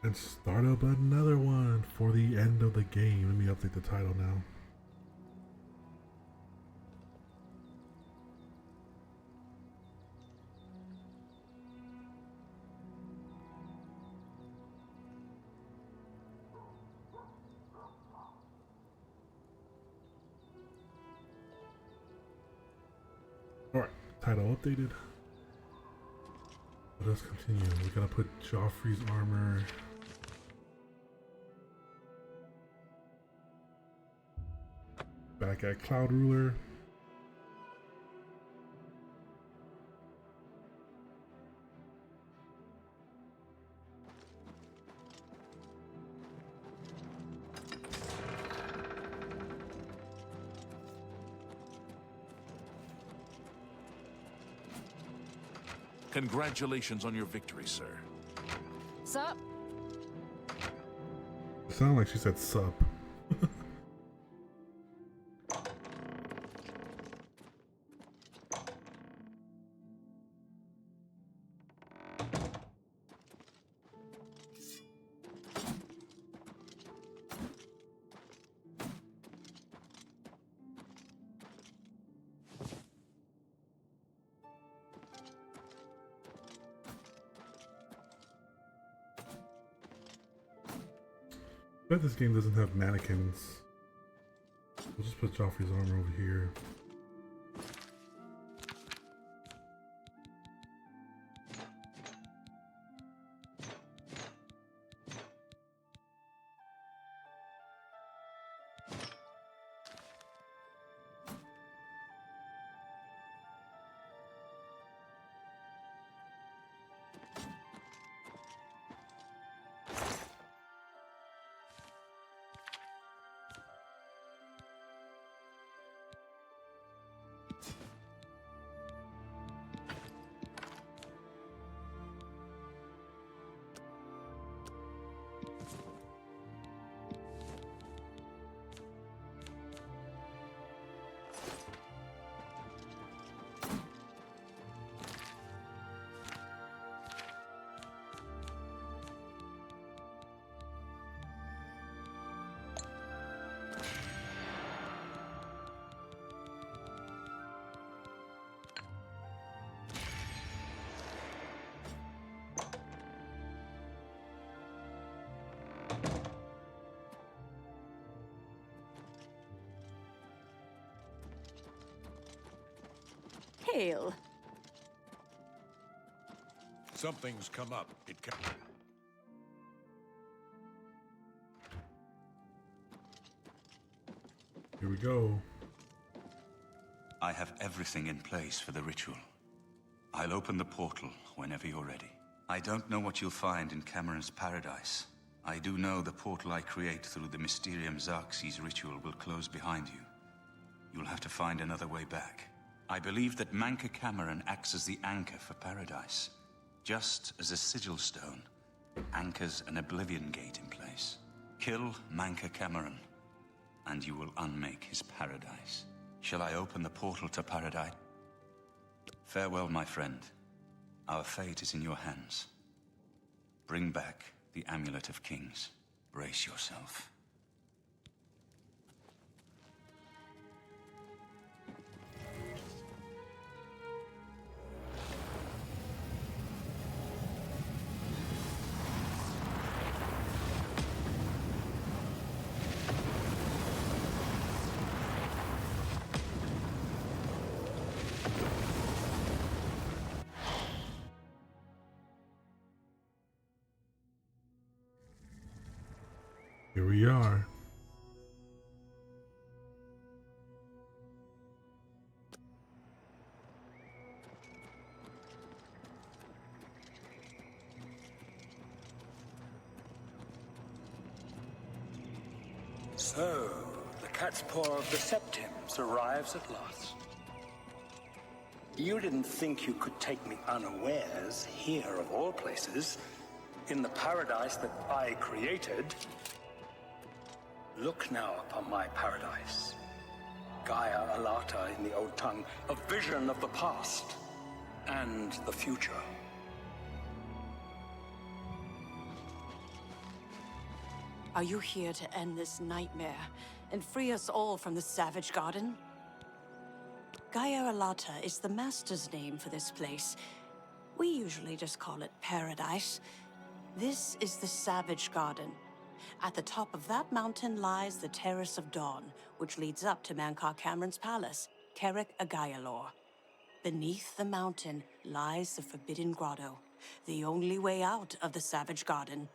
And start up another one for the end of the game. Let me update the title now. Alright, title updated. Let us continue. We gotta put Joffrey's armor. Back at Cloud Ruler. Congratulations on your victory, sir. Sup? It sounded like she said sup. I bet this game doesn't have mannequins. We'll just put Joffrey's armor over here. Hail. Something's come up. It can. Here we go. I have everything in place for the ritual. I'll open the portal whenever you're ready. I don't know what you'll find in Cameron's paradise. I do know the portal I create through the Mysterium Xarxes ritual will close behind you. You'll have to find another way back. I believe that Manca Cameron acts as the anchor for paradise, just as a sigil stone anchors an Oblivion gate in place. Kill Manca Cameron, and you will unmake his paradise. Shall I open the portal to paradise? Farewell, my friend. Our fate is in your hands. Bring back the Amulet of Kings. Brace yourself. Here we are. So, the cat's paw of the Septims arrives at last. You didn't think you could take me unawares here, of all places, in the paradise that I created. Look now upon my paradise. Gaia Alata in the old tongue, a vision of the past and the future. Are you here to end this nightmare and free us all from the Savage Garden? Gaia Alata is the Master's name for this place. We usually just call it Paradise. This is the Savage Garden. At the top of that mountain lies the Terrace of Dawn, which leads up to Mankar Cameron's palace, Kerrick Agaialor. Beneath the mountain lies the Forbidden Grotto, the only way out of the Savage Garden.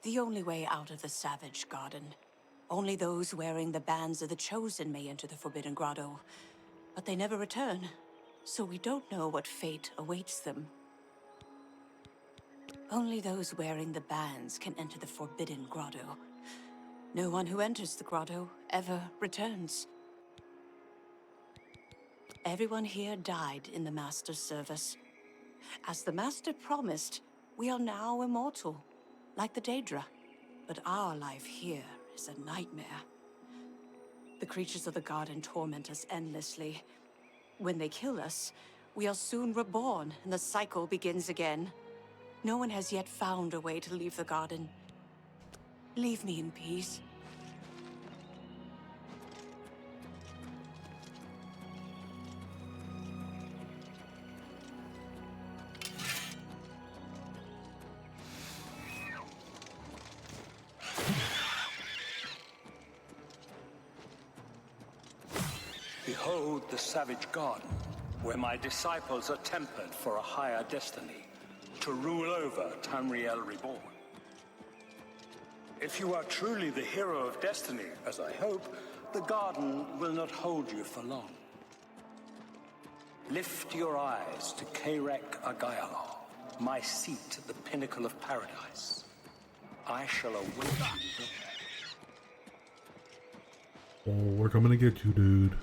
The only way out of the Savage Garden. Only those wearing the bands of the Chosen may enter the Forbidden Grotto. But they never return, so we don't know what fate awaits them. Only those wearing the bands can enter the Forbidden Grotto. No one who enters the grotto ever returns. Everyone here died in the Master's service. As the Master promised, we are now immortal, like the Daedra. But our life here is a nightmare. The creatures of the garden torment us endlessly. When they kill us, we are soon reborn, and the cycle begins again. No one has yet found a way to leave the garden. Leave me in peace. Behold the Savage Garden, where my disciples are tempered for a higher destiny, to rule over Tamriel Reborn. If you are truly the hero of destiny, as I hope, the garden will not hold you for long. Lift your eyes to Kerrick Agaialor, my seat at the pinnacle of paradise. I shall await you there. Oh, we're coming to get you, dude.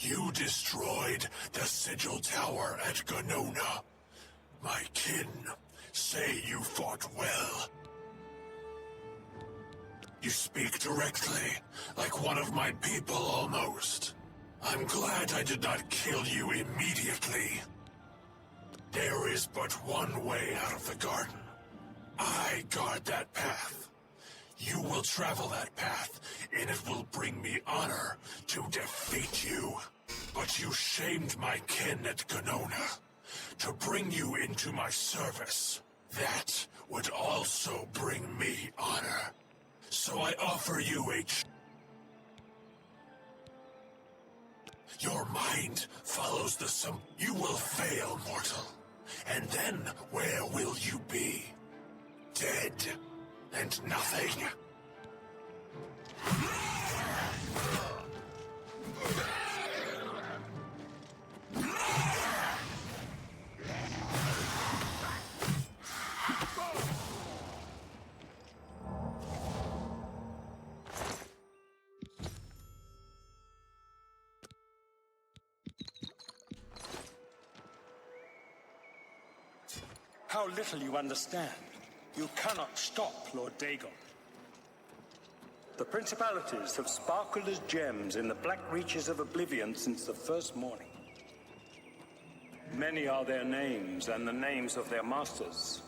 You destroyed the Sigil Tower at Ganona. My kin say you fought well. You speak directly, like one of my people almost. I'm glad I did not kill you immediately. There is but one way out of the garden. I guard that path. You will travel that path, and it will bring me honor to defeat you. But you shamed my kin at Ganona. To bring you into my service, that would also bring me honor. So I offer you Your mind follows the sum. You will fail, mortal. And then where will you be? Dead. And nothing. How little you understand. You cannot stop Lord Dagon. The principalities have sparkled as gems in the black reaches of Oblivion since the first morning. Many are their names and the names of their masters.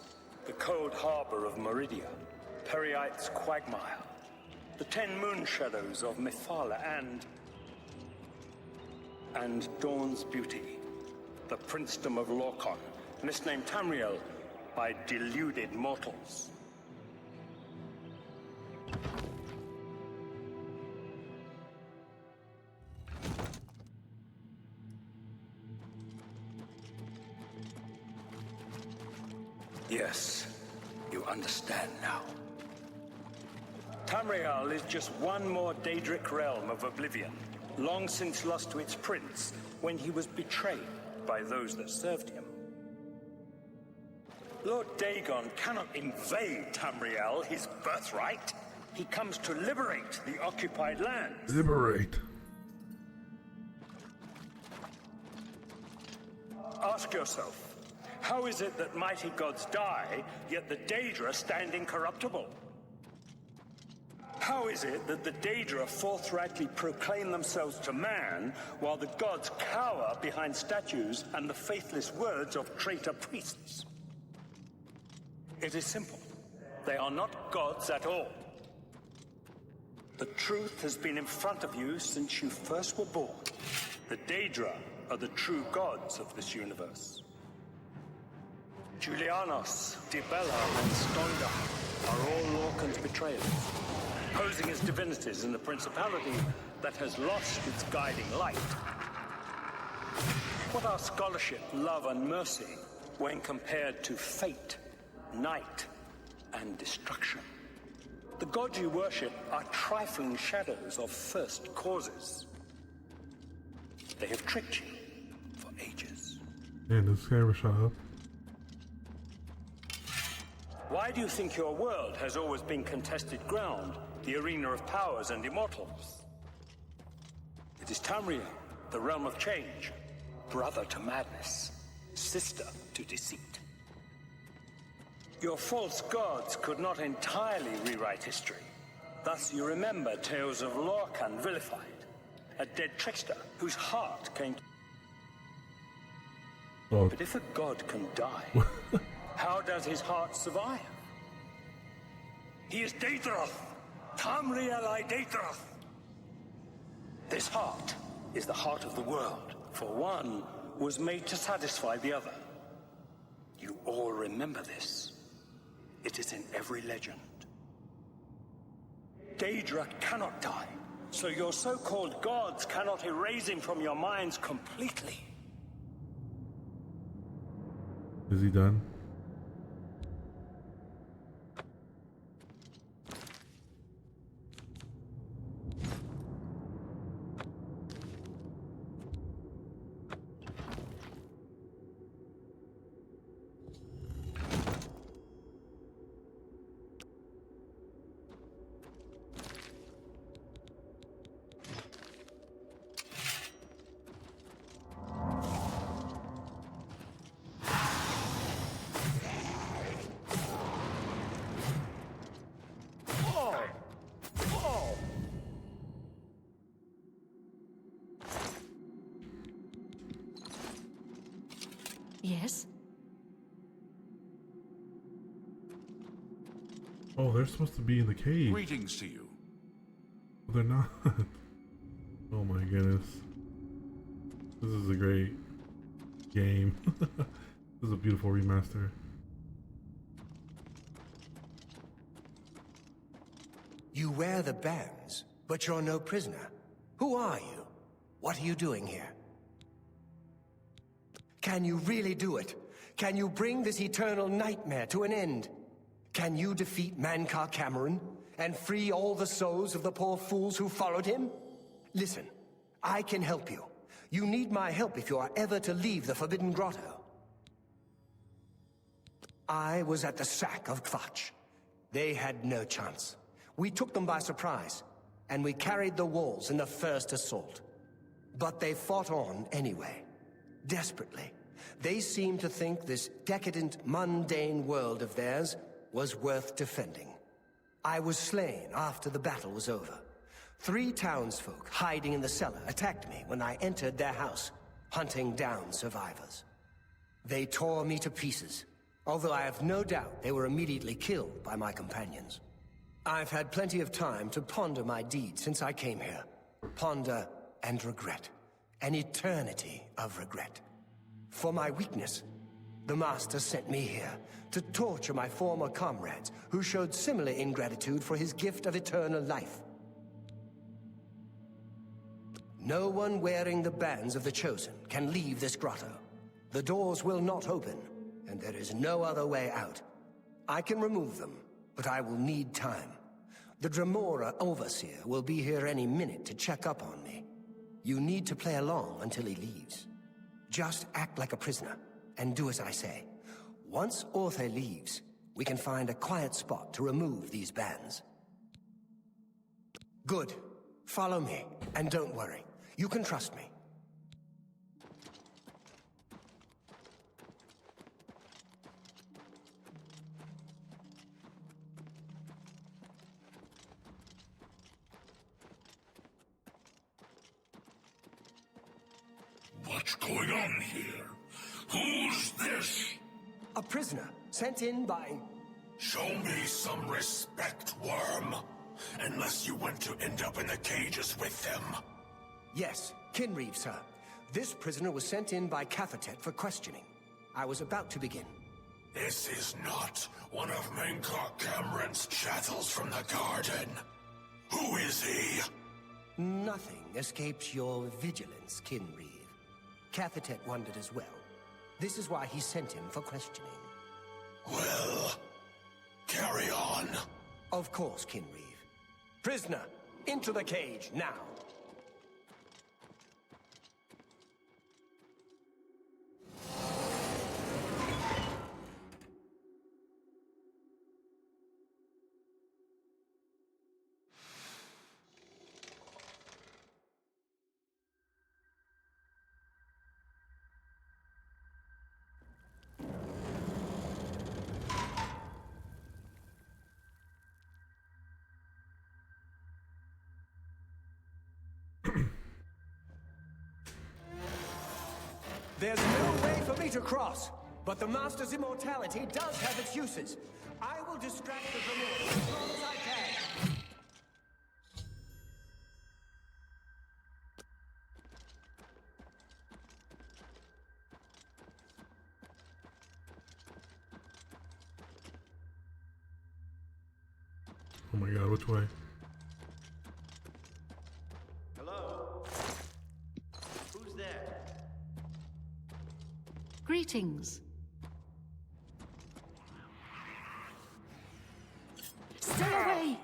The cold harbor of Meridia, Periite's quagmire, the 10 moon shadows of Mephala, and Dawn's beauty, the princedom of Lorkhon, misnamed Tamriel by deluded mortals. Yes, you understand now. Tamriel is just one more Daedric realm of Oblivion, long since lost to its prince when he was betrayed by those that served him. Lord Dagon cannot invade Tamriel, his birthright. He comes to liberate the occupied lands. Liberate. Ask yourself, how is it that mighty gods die, yet the Daedra stand incorruptible? How is it that the Daedra forthrightly proclaim themselves to man, while the gods cower behind statues and the faithless words of traitor priests? It is simple. They are not gods at all. The truth has been in front of you since you first were born. The Daedra are the true gods of this universe. Julianos, Dibella, and Stonda are all Lorcan's betrayers, posing as divinities in the principality that has lost its guiding light. What are scholarship, love, and mercy when compared to fate, night, and destruction? The gods you worship are trifling shadows of first causes. They have tricked you for ages. And this guy was shut up. Why do you think your world has always been contested ground, the arena of powers and immortals? It is Tamriel, the realm of change, brother to madness, sister to deceit. Your false gods could not entirely rewrite history. Thus you remember tales of Lorcan vilified, a dead trickster whose heart came to... Oh. But if a god can die, how does his heart survive? He is Daedroth, Tamriel I Daedroth. This heart is the heart of the world, for one was made to satisfy the other. You all remember this. It is in every legend. Daedra cannot die, so your so-called gods cannot erase him from your minds completely. Is he done? Yes? Oh, they're supposed to be in the cave. Greetings to you. They're not. Oh my goodness. This is a great game. This is a beautiful remaster. You wear the bands, but you're no prisoner. Who are you? What are you doing here? Can you really do it? Can you bring this eternal nightmare to an end? Can you defeat Mankar Cameron and free all the souls of the poor fools who followed him? Listen, I can help you. You need my help if you are ever to leave the Forbidden Grotto. I was at the sack of Kvatch. They had no chance. We took them by surprise, and we carried the walls in the first assault. But they fought on anyway, desperately. They seemed to think this decadent, mundane world of theirs was worth defending. I was slain after the battle was over. 3 townsfolk hiding in the cellar attacked me when I entered their house, hunting down survivors. They tore me to pieces, although I have no doubt they were immediately killed by my companions. I've had plenty of time to ponder my deeds since I came here. Ponder and regret. An eternity of regret. For my weakness, the Master sent me here to torture my former comrades who showed similar ingratitude for his gift of eternal life. No one wearing the bands of the Chosen can leave this grotto. The doors will not open, and there is no other way out. I can remove them, but I will need time. The Dremora Overseer will be here any minute to check up on me. You need to play along until he leaves. Just act like a prisoner, and do as I say. Once Orthe leaves, we can find a quiet spot to remove these bands. Good. Follow me, and don't worry. You can trust me. much going on here. Who's this? A prisoner sent in by... Show me some respect, worm. Unless you want to end up in the cages with them. Yes, Kinreeve, sir. This prisoner was sent in by Cafetet for questioning. I was about to begin. This is not one of Mankar Cameron's chattels from the garden. Who is he? Nothing escapes your vigilance, Kinreeve. Cafetet wondered as well. This is why he sent him for questioning. Well, carry on. Of course, Kinreeve. Prisoner, into the cage, now. There's no way for me to cross, but the Master's immortality does have its uses. I will distract the grenade as long as I can. Oh my god, which way? Hello? Who's there? Greetings. Stay away!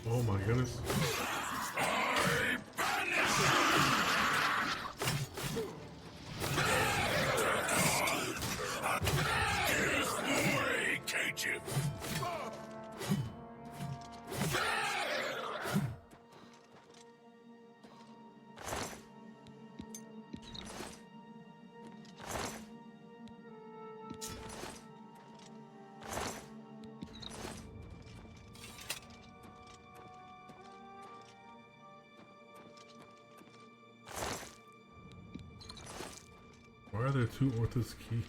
Oh my goodness. Why are there two Orthos keys?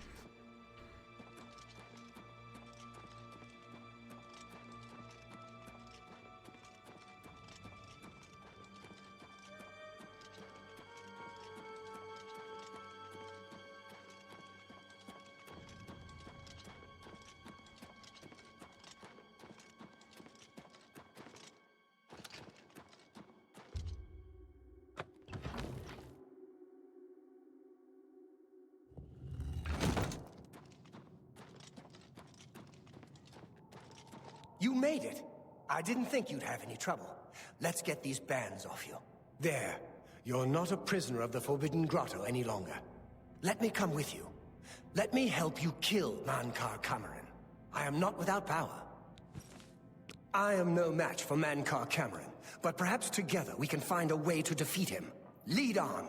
You made it. I didn't think you'd have any trouble. Let's get these bands off you. There. You're not a prisoner of the Forbidden Grotto any longer. Let me come with you. Let me help you kill Mankar Cameron. I am not without power. I am no match for Mankar Cameron, but perhaps together we can find a way to defeat him. Lead on.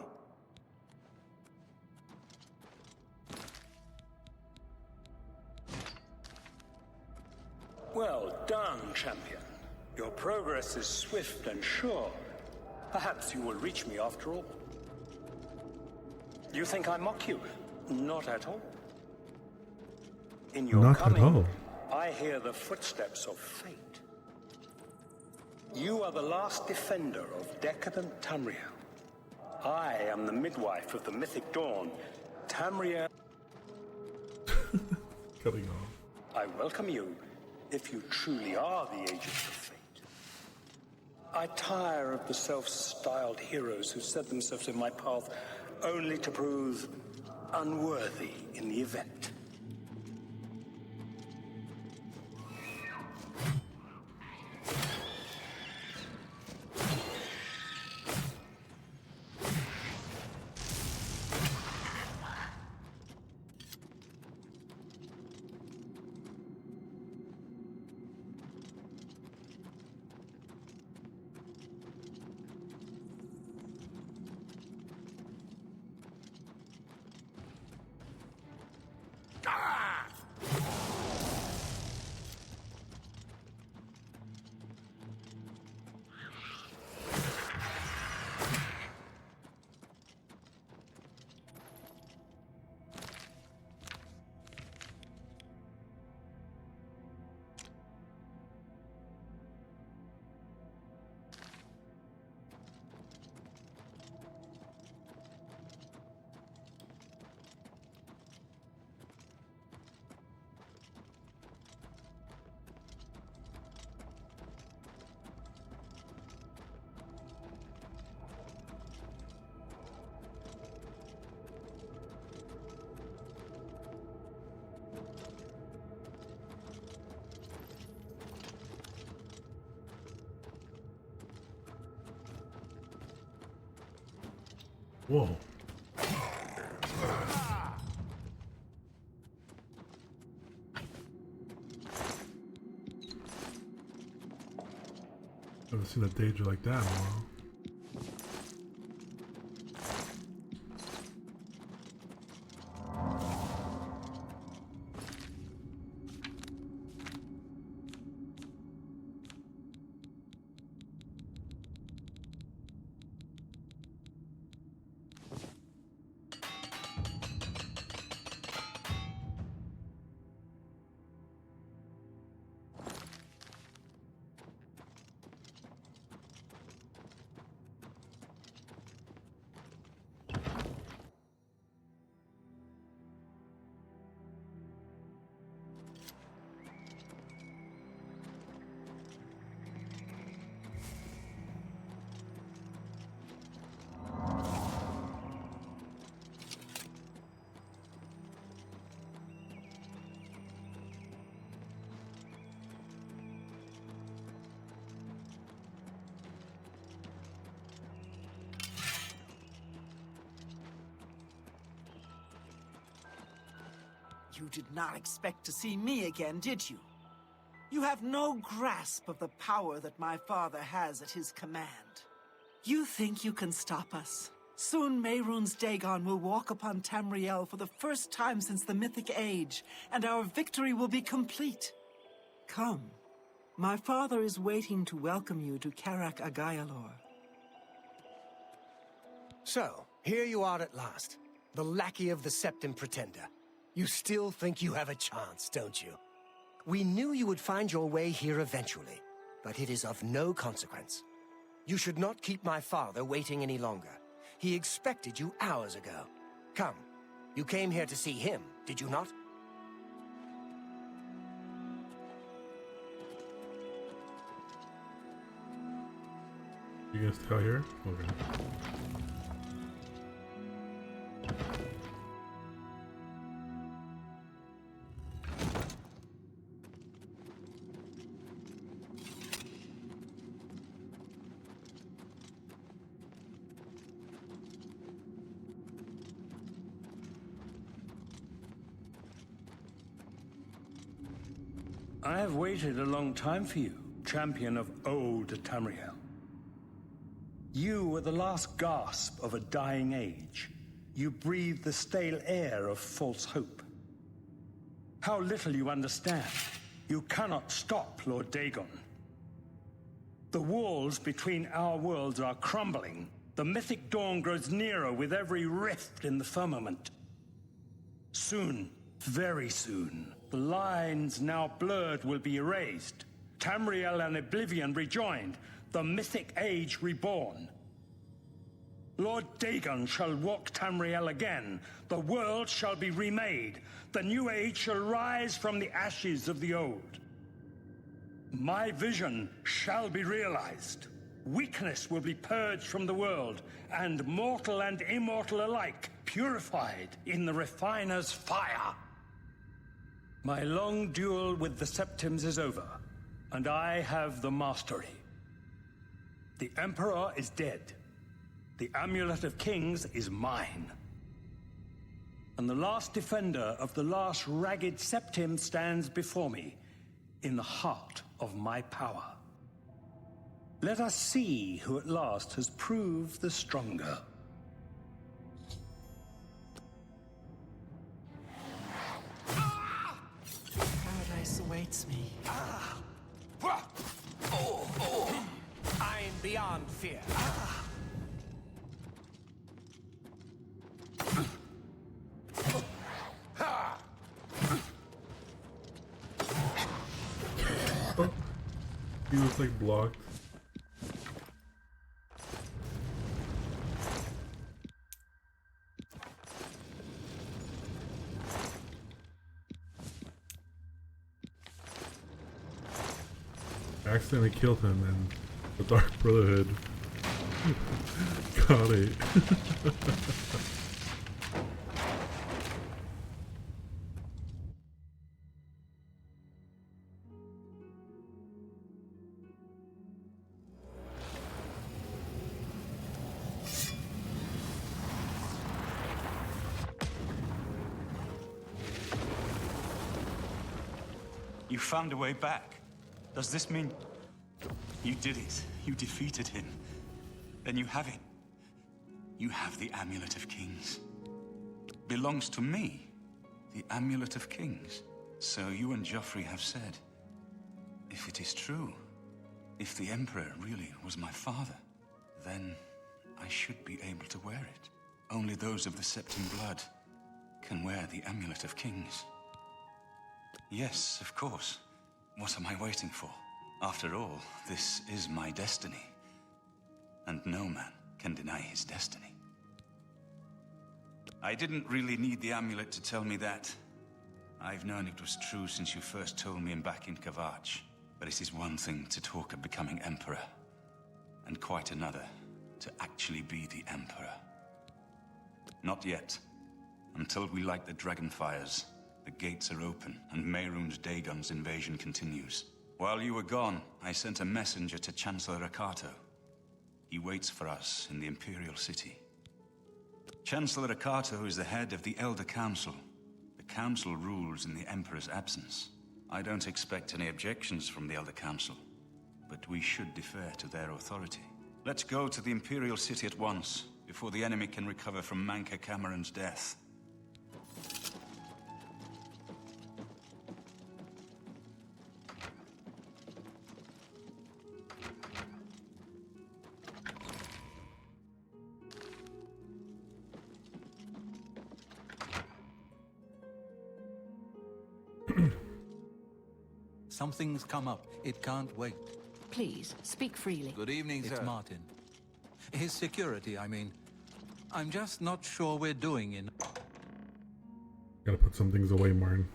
Well done, champion. Your progress is swift and sure. Perhaps you will reach me after all. You think I mock you? Not at all. In your Not at coming, all. I hear the footsteps of fate. You are the last defender of decadent Tamriel. I am the midwife of the mythic dawn, Tamriel. Cutting off. I welcome you, if you truly are the agents of fate. I tire of the self-styled heroes who set themselves in my path only to prove unworthy in the event. Whoa. Haven't seen a danger like that in a while. You did not expect to see me again, did you? You have no grasp of the power that my father has at his command. You think you can stop us? Soon Mehrunes Dagon will walk upon Tamriel for the first time since the Mythic Age, and our victory will be complete. Come. My father is waiting to welcome you to Karak Agayalor. So, here you are at last. The lackey of the Septim Pretender. You still think you have a chance, don't you? We knew you would find your way here eventually, but it is of no consequence. You should not keep my father waiting any longer. He expected you hours ago. Come, you came here to see him, did you not? You gonna stay out here? Okay. I have waited a long time for you, champion of old Tamriel. You were the last gasp of a dying age. You breathed the stale air of false hope. How little you understand. You cannot stop Lord Dagon. The walls between our worlds are crumbling. The mythic dawn grows nearer with every rift in the firmament. Soon, very soon, the lines now blurred will be erased. Tamriel and Oblivion rejoined, the mythic age reborn. Lord Dagon shall walk Tamriel again. The world shall be remade. The new age shall rise from the ashes of the old. My vision shall be realized. weakness will be purged from the world, and mortal and immortal alike purified in the refiner's fire. My long duel with the Septims is over, and I have the mastery. The Emperor is dead. The Amulet of Kings is mine. And the last defender of the last ragged Septim stands before me, in the heart of my power. Let us see who at last has proved the stronger. Paradise awaits me. I'm beyond fear. He was like blocked. I accidentally killed him and the Dark Brotherhood got it. You found a way back. Does this mean you did it? You defeated him. Then you have it. You have the Amulet of Kings. Belongs to me. The Amulet of Kings. So you and Joffrey have said. If it is true, if the Emperor really was my father, then I should be able to wear it. Only those of the Septim blood can wear the Amulet of Kings. Yes, of course. What am I waiting for? After all, this is my destiny. And no man can deny his destiny. I didn't really need the amulet to tell me that. I've known it was true since you first told me back in Kavach. But it is one thing to talk of becoming Emperor, and quite another to actually be the Emperor. Not yet. Until we light the Dragonfires, the gates are open, and Mehrunes Dagon's invasion continues. While you were gone, I sent a messenger to Chancellor Akato. He waits for us in the Imperial City. Chancellor Akato is the head of the Elder Council. The Council rules in the Emperor's absence. I don't expect any objections from the Elder Council, but we should defer to their authority. Let's go to the Imperial City at once, before the enemy can recover from Manca Cameron's death. Something's come up. It can't wait. Please, speak freely. Good evening, sir. It's Martin. His security, I mean. I'm just not sure we're doing in... Gotta put some things away, Martin.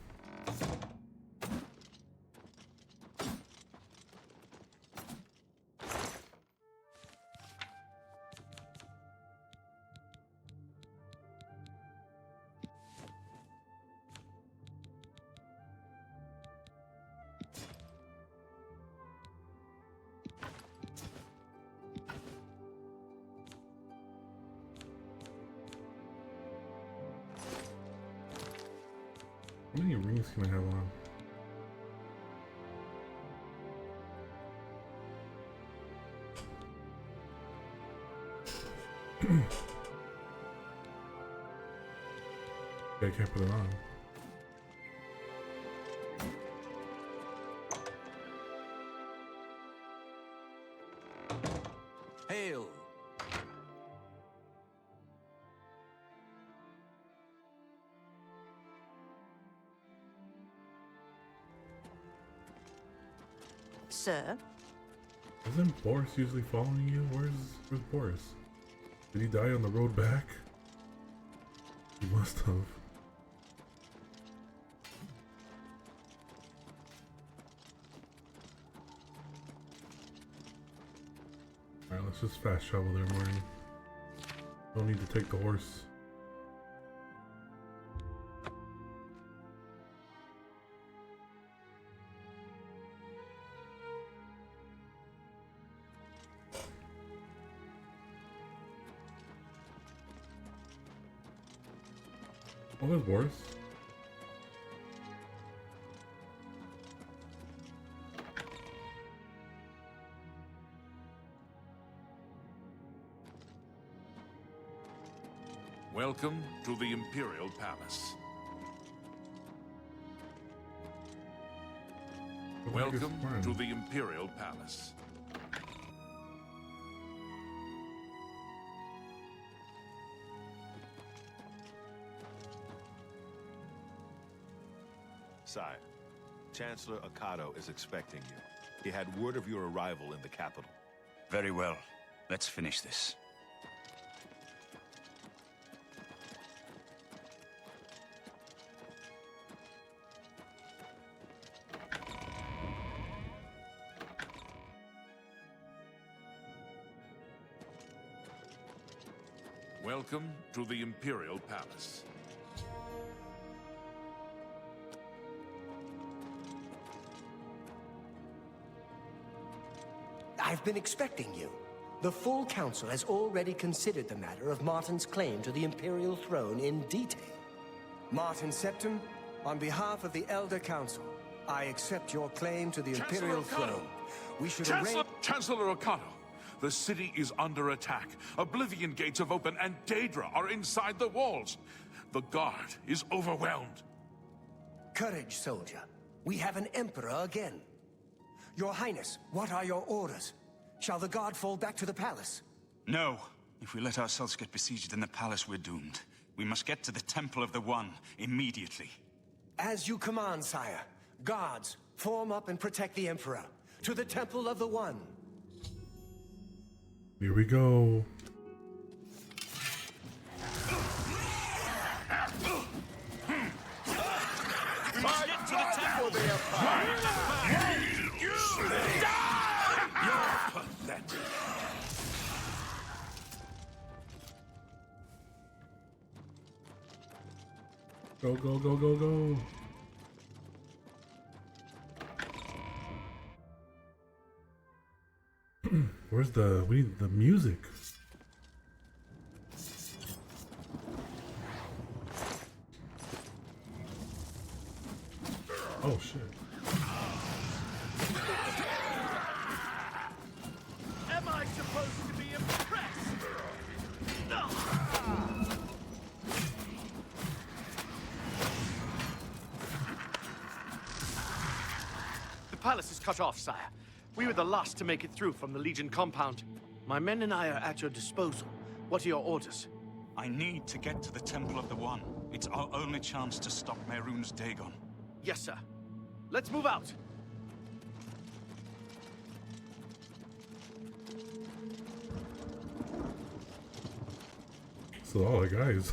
How many rings can I have on? I can't put it on. Hail! Sir? Isn't Boris usually following you? Where's Boris? Did he die on the road back? He must have. Alright, let's just fast travel there, Marty. Don't need to take the horse. Oh, there's Boris. Welcome to the Imperial Palace. Welcome to the Imperial Palace. Sire, Chancellor Akato is expecting you. He had word of your arrival in the capital. Very well. Let's finish this. Welcome to the Imperial Palace. I've been expecting you. The full council has already considered the matter of Martin's claim to the Imperial throne in detail. Martin Septim, on behalf of the Elder Council, I accept your claim to the Imperial throne. We should arrange... Chancellor Akato, the city is under attack. Oblivion gates have opened and Daedra are inside the walls. The guard is overwhelmed. Courage, soldier. We have an emperor again. Your Highness, what are your orders? Shall the guard fall back to the palace? No. If we let ourselves get besieged in the palace, we're doomed. We must get to the Temple of the One immediately. As you command, sire. Guards, form up and protect the Emperor. To the Temple of the One. Here we go. Get to the temple, the Empire! You're pathetic. Go, go, go, go, go. Where's we need the music? Oh shit. Am I supposed to be impressed? The palace is cut off, sire. We were the last to make it through from the Legion compound. My men and I are at your disposal. What are your orders? I need to get to the Temple of the One. It's our only chance to stop Mehrunes Dagon. Yes, sir. Let's move out. So all the guys.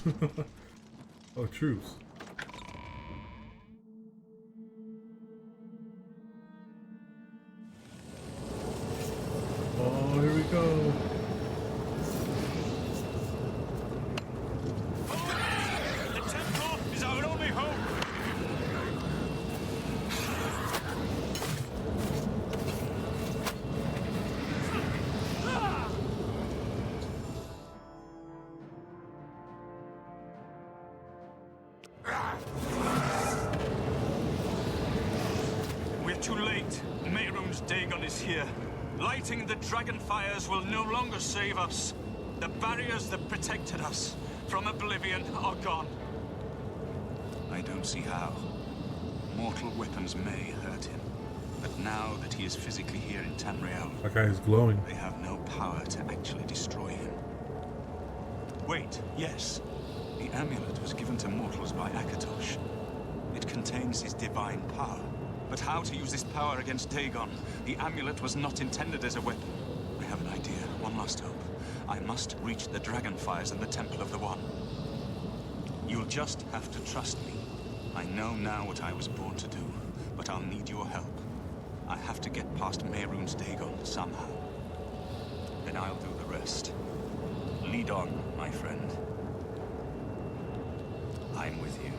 All the troops. Oh, here we go. The temple is our only hope. We're too late. Mehrunes Dagon is here. Lighting the dragon fires will no longer save us. The barriers that protected us from Oblivion are gone. I don't see how. Mortal weapons may hurt him. But now that he is physically here in Tamriel, That guy is glowing. they have no power to actually destroy him. Wait, yes. The amulet was given to mortals by Akatosh. It contains his divine power. But how to use this power against Dagon? The amulet was not intended as a weapon. I have an idea. One last hope. I must reach the dragonfires in the Temple of the One. You'll just have to trust me. I know now what I was born to do, but I'll need your help. I have to get past Mehrunes Dagon somehow. Then I'll do the rest. Lead on, my friend. I'm with you.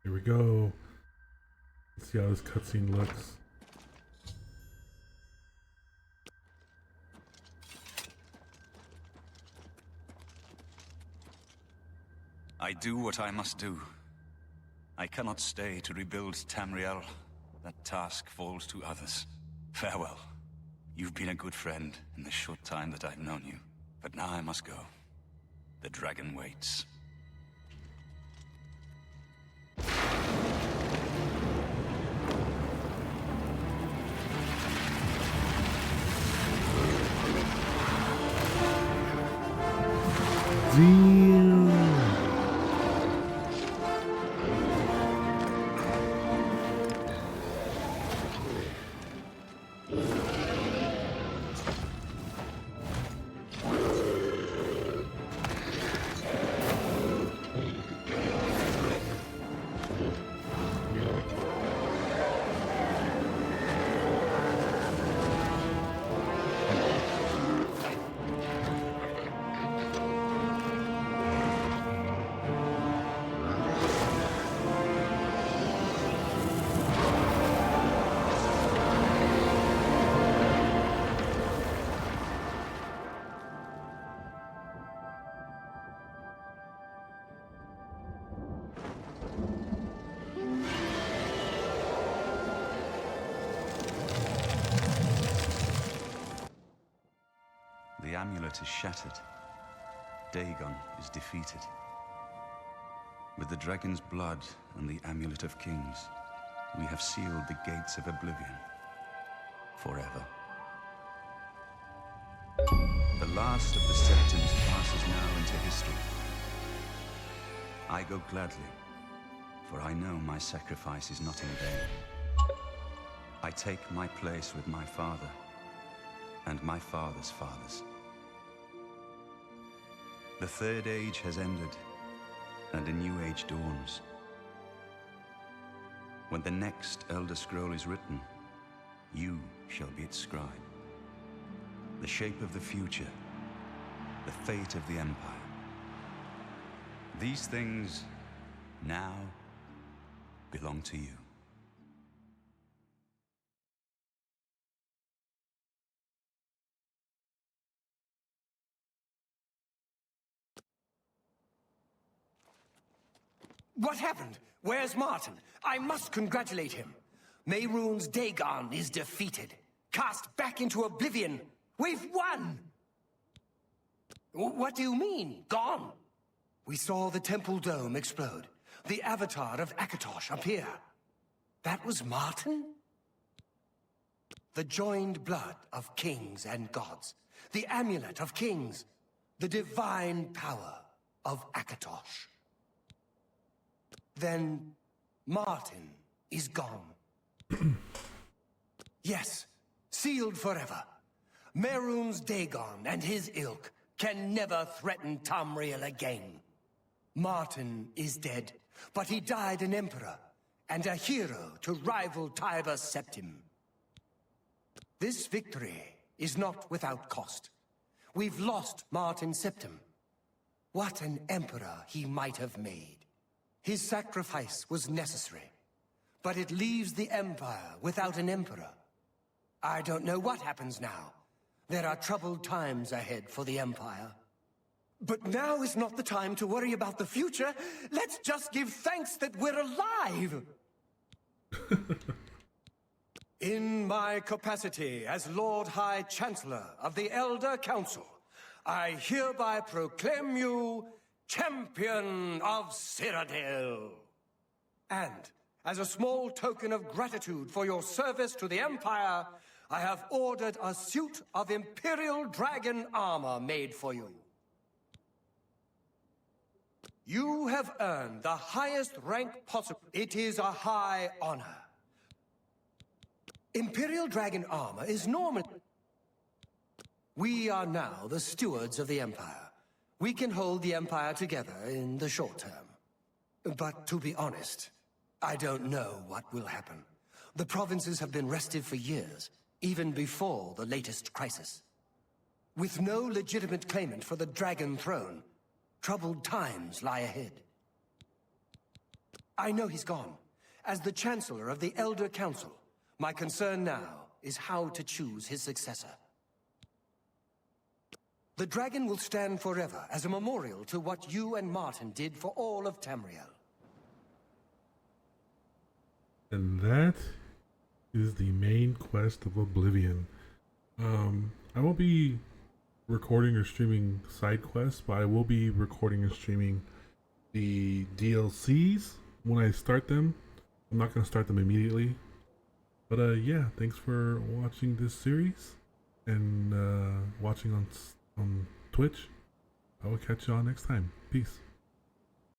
Here we go. Let's see how this cutscene looks. I do what I must do. I cannot stay to rebuild Tamriel. That task falls to others. Farewell. You've been a good friend in the short time that I've known you. But now I must go. The dragon waits. The amulet is shattered. Dagon is defeated. With the dragon's blood and the amulet of kings, we have sealed the gates of Oblivion forever. The last of the Septons passes now into history. I go gladly, for I know my sacrifice is not in vain. I take my place with my father and my father's fathers. The Third Age has ended, and a new age dawns. When the next Elder Scroll is written, you shall be its scribe. The shape of the future, the fate of the Empire. These things now belong to you. What happened? Where's Martin? I must congratulate him. Mehrunes Dagon is defeated. Cast back into Oblivion. We've won! What do you mean, gone? We saw the temple dome explode. The avatar of Akatosh appear. That was Martin? The joined blood of kings and gods. The amulet of kings. The divine power of Akatosh. Then Martin is gone. Yes, sealed forever. Mehrunes Dagon and his ilk can never threaten Tamriel again. Martin is dead, but he died an emperor and a hero to rival Tiber Septim. This victory is not without cost. We've lost Martin Septim. What an emperor he might have made. His sacrifice was necessary, but it leaves the Empire without an emperor. I don't know what happens now. There are troubled times ahead for the Empire. But now is not the time to worry about the future. Let's just give thanks that we're alive! In my capacity as Lord High Chancellor of the Elder Council, I hereby proclaim you Champion of Cyrodiil. And, as a small token of gratitude for your service to the Empire, I have ordered a suit of Imperial Dragon armor made for you. You have earned the highest rank possible. It is a high honor. Imperial Dragon armor is normally... We are now the stewards of the Empire. We can hold the Empire together in the short term. But to be honest, I don't know what will happen. The provinces have been restive for years, even before the latest crisis. With no legitimate claimant for the Dragon Throne, troubled times lie ahead. I know he's gone. As the Chancellor of the Elder Council, my concern now is how to choose his successor. The dragon will stand forever as a memorial to what you and Martin did for all of Tamriel. And that is the main quest of Oblivion. I won't be recording or streaming side quests, but I will be recording and streaming the DLCs when I start them. I'm not going to start them immediately. But yeah, thanks for watching this series and watching on Twitch. I will catch y'all next time. Peace.